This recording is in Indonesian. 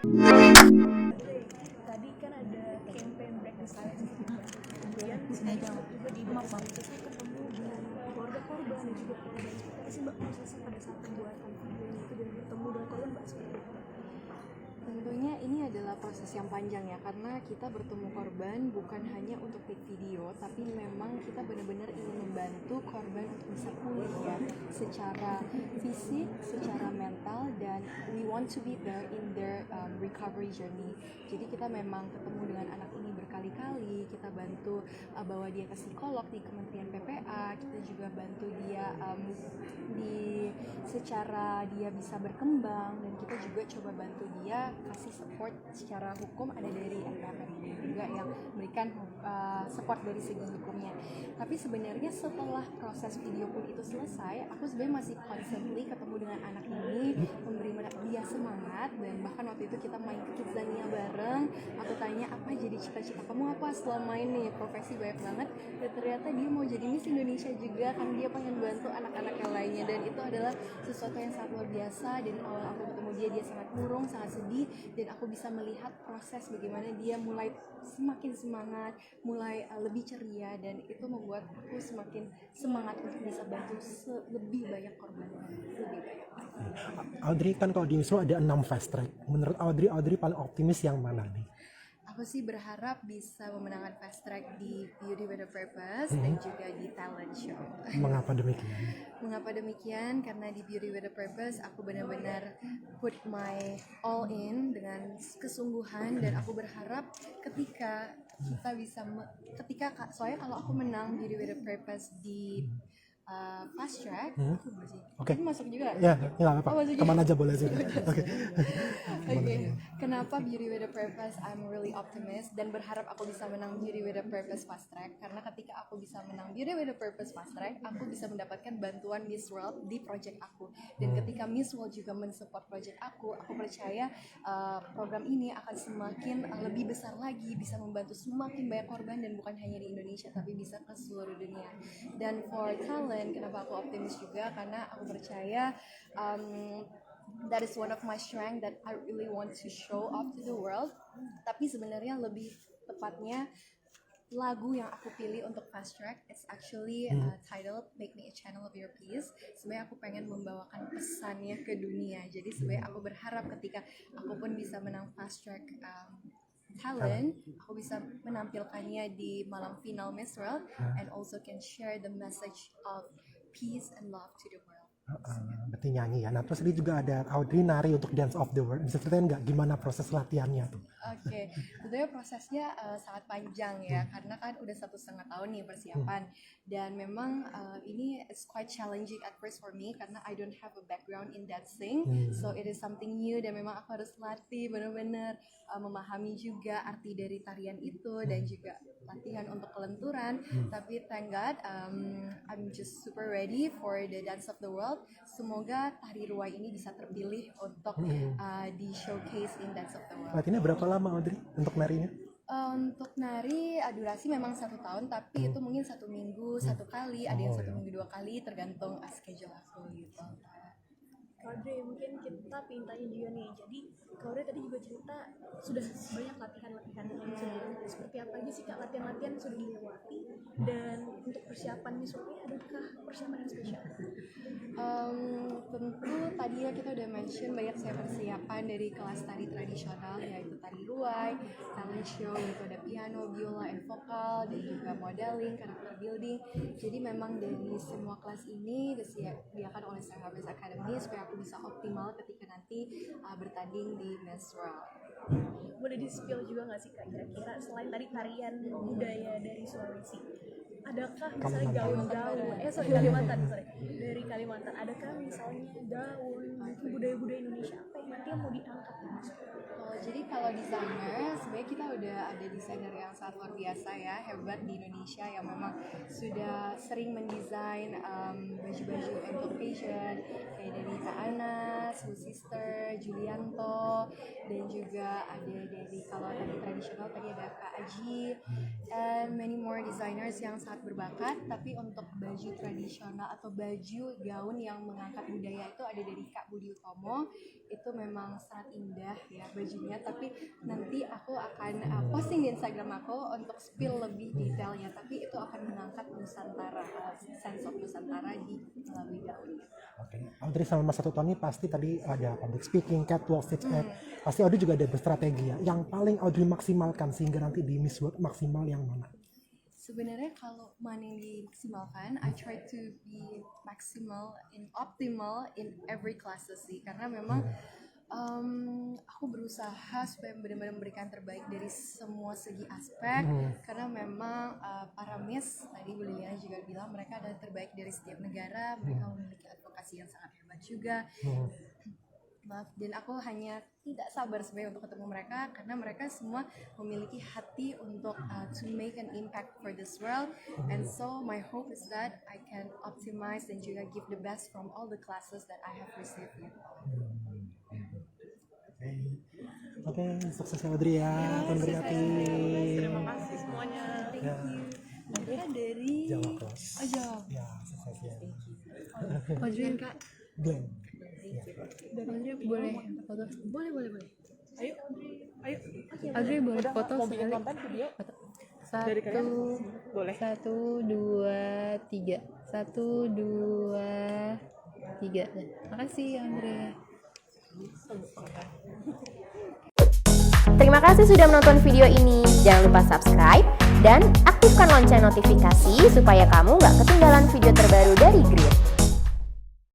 Tadi kan ada campaign Break the Silence gitu kan. Kemudian juga di masa itu saya ketemu dengan keluarga korban dan juga korban. Apa sih Mbak prosesnya pada saat pembuatan videonya itu dan bertemu dengan korban Mbak seperti apa? Tentunya ini adalah proses yang panjang ya, karena kita bertemu korban bukan hanya untuk take video, tapi memang kita benar-benar ingin membantu korban untuk bisa pulih ya, secara fisik, secara mental, dan we want to be there in their recovery journey. Jadi kita memang ketemu dengan anak ini berkali-kali, kita bantu bawa dia ke psikolog di Kementerian PPA, kita juga bantu dia di secara dia bisa berkembang, dan kita juga coba bantu dia kasih support secara hukum. Ada dari MPRI juga yang memberikan support dari segi hukumnya. Tapi sebenarnya setelah proses video pun itu selesai, aku sebenarnya masih constantly ketemu dengan anak ini, memberi dia semangat, dan bahkan waktu itu kita main ke Kidzania bareng. Aku tanya, apa jadi cita-cita kamu apa selama ini? Profesi banyak banget, dan ternyata dia mau jadi Miss Indonesia juga, kan dia pengen bantu anak-anak yang lainnya, dan itu adalah sesuatu yang sangat luar biasa. Dan awal aku ketemu dia sangat murung, sangat sedih, dan aku bisa melihat proses bagaimana dia mulai semakin semangat, mulai lebih ceria, dan itu membuat aku semakin semangat untuk bisa bantu lebih banyak korban, lebih banyak. Audrey, kan kalau di Misro ada 6 fast track. Menurut Audrey paling optimis yang mana nih? Aku sih berharap bisa memenangkan fast track di Beauty with a Purpose dan juga di talent show. Mengapa demikian? Mengapa demikian? Karena di Beauty with a Purpose aku benar-benar put my all in dengan kesungguhan, dan aku berharap ketika kita bisa soalnya kalau aku menang Beauty with a Purpose di fast track, aku masih ini masuk juga. Ya, nggak apa-apa. Kemana aja boleh sih. Oke. Kenapa Beauty with a Purpose? I'm really optimist dan berharap aku bisa menang Beauty with a Purpose fast track, karena ketika aku bisa menang Beauty with a Purpose fast track, aku bisa mendapatkan bantuan Miss World di project aku. Dan ketika Miss World juga mensupport project aku percaya program ini akan semakin lebih besar lagi, bisa membantu semakin banyak korban, dan bukan hanya di Indonesia tapi bisa ke seluruh dunia. Dan for talent, kenapa aku optimis juga? Karena aku percaya that is one of my strength that I really want to show off to the world. Tapi sebenarnya lebih tepatnya lagu yang aku pilih untuk fast track, it's actually titled Make Me a Channel of Your Peace. Sebenarnya aku pengen membawakan pesannya ke dunia. Jadi sebenarnya aku berharap ketika aku pun bisa menang fast track talent, aku bisa menampilkannya di malam final Miss World, and also can share the message of peace and love to the world. Berarti nyanyi ya. Nah, terus ini juga ada Audrey nari untuk Dance of the World. Bisa ceritain nggak gimana proses latihannya tuh? Oke, tentunya prosesnya sangat panjang ya, karena kan udah 1,5 tahun nih persiapan, dan memang ini is quite challenging at first for me karena I don't have a background in dancing, so it is something new, dan memang aku harus latih benar-benar memahami juga arti dari tarian itu, dan juga latihan untuk kelenturan. Tapi thank God, I'm just super ready for the Dance of the World. Semoga tari ruai ini bisa terpilih untuk di showcase in Dance of the World. Latihannya berapa lama Audrey untuk narinya? Untuk nari durasi memang 1 tahun, tapi itu mungkin 1 minggu 1 kali, ada yang 1 minggu 2 kali, tergantung schedule aku gitu. Audrey, mungkin kita pengen tanya juga nih, jadi Audrey tadi juga cerita sudah banyak latihan-latihan yang sudah seperti apa aja sih Kak latihan-latihan yang sudah dilewati, dan untuk persiapan Miss World ini adakah persiapan yang spesial? Tentu tadi ya kita udah mention banyak saya persiapan dari kelas tari tradisional, yaitu tari ruai, talent show, yaitu ada piano, biola, and vokal, dan juga modeling, character building. Jadi memang dari semua kelas ini disediakan oleh Star Harvest Academy supaya aku bisa optimal ketika nanti bertanding di Miss World. Boleh di-spill juga nggak sih Kak, kira-kira selain tadi tarian budaya dari Sulawesi, adakah misalnya gaun-gaun dari Kalimantan, adakah misalnya gaun mungkin budaya-budaya Indonesia apa yang nanti mau diangkat? Jadi kalau desainer, sebenarnya kita udah ada desainer yang sangat luar biasa ya, hebat di Indonesia, yang memang sudah sering mendesain baju-baju untuk fashion, kayak dari Kak Anas, Bu Sister, Julianto, dan juga ada dari kalau tadi tradisional tadi ada Kak Aji, and many more designers yang sangat berbakat. Tapi untuk baju tradisional atau baju gaun yang mengangkat budaya itu ada dari Kak Budi Utomo, itu memang sangat indah ya bajunya, tapi nanti aku akan posting di Instagram aku untuk spill lebih detailnya, tapi itu akan mengangkat Nusantara, sense of Nusantara di melalui gaunnya. Oke, Audrey sama Mas Satu Tony pasti tadi ada public speaking, catwalk, stage act. Pasti Audrey juga ada berstrategi ya. Yang paling Audrey maksimalkan sehingga nanti di Miss World maksimal yang mana? Sebenarnya kalau mana yang dimaksimalkan, I try to be optimal in every classes sih, karena memang aku berusaha supaya benar-benar memberikan terbaik dari semua segi aspek, karena memang para Miss tadi Bu Liliana juga bilang mereka adalah terbaik dari setiap negara, mereka memiliki advokasi yang sangat hebat juga. Dan aku hanya tidak sabar sebenarnya untuk ketemu mereka, karena mereka semua memiliki hati untuk to make an impact for this world, and so my hope is that I can optimize dan juga give the best from all the classes that I have received here. Oke, sukses ya Audrey ya, Audrey. Terima kasih semuanya. Ya, Mereka dari Jawa Cross. Jawa. Ya, sukses ya. Audrey Kak. Glenn. Audrey boleh foto? Boleh. Ayo. Audrey boleh foto sekali? Video. Satu, Boleh. 1, 2, 3. 1, 2, 3. Makasih Andre. Terima kasih sudah menonton video ini. Jangan lupa subscribe dan aktifkan lonceng notifikasi supaya kamu nggak ketinggalan video terbaru dari Grid.